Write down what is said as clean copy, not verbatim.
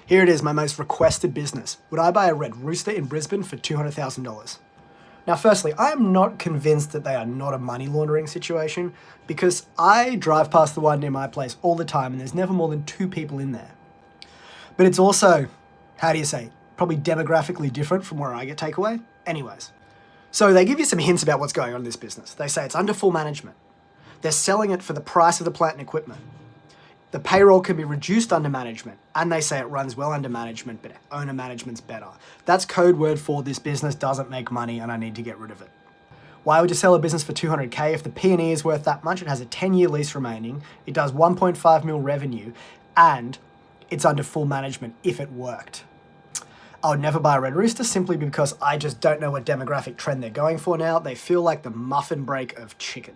Here it is, my most requested business. Would I buy a red rooster in Brisbane for $200,000? Now, firstly, I am not convinced that they are not a money laundering situation because I drive past the one near my place all the time and there's never more than 2 people in there. But it's also, how do you say, probably demographically different from where I get takeaway. Anyways, so they give you some hints about what's going on in this business. They say it's under full management. They're selling it for the price of the plant and equipment. The payroll can be reduced under management, and they say it runs well under management, but owner management's better. That's code word for this business doesn't make money and I need to get rid of it. Why would you sell a business for $200K if the P&E is worth that much? It has a 10-year lease remaining, it does 1.5 mil revenue, and it's under full management if it worked. I would never buy a red rooster simply because I just don't know what demographic trend they're going for now. They feel like the muffin break of chicken.